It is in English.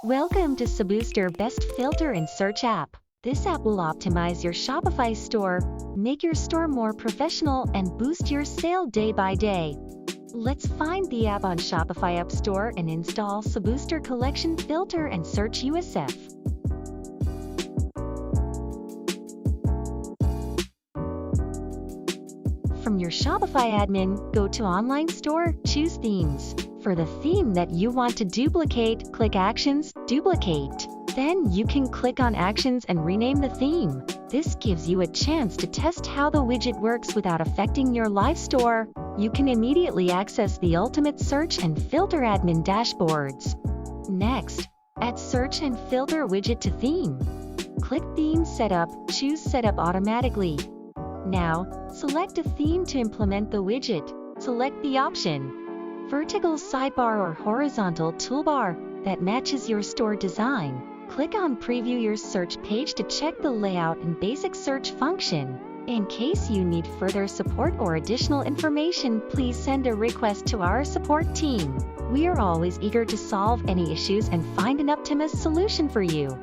Welcome to SoBooster Best Filter and Search app. This app will optimize your Shopify store, make your store more professional, and boost your sale day by day. Let's find the app on Shopify App Store and install SoBooster Collection Filter and Search USF. From your Shopify admin, go to Online Store, choose Themes. For the theme that you want to duplicate, click Actions, Duplicate. Then you can click on Actions and rename the theme. This gives you a chance to test how the widget works without affecting your live store. You can immediately access the ultimate search and filter admin dashboards. Next, add Search and Filter widget to theme. Click Theme Setup, choose Setup Automatically. Now, select a theme to implement the widget. Select the option Vertical Sidebar or Horizontal Toolbar that matches your store design. Click on Preview your search page to check the layout and basic search function. In case you need further support or additional information, please send a request to our support team. We are always eager to solve any issues and find an optimist solution for you.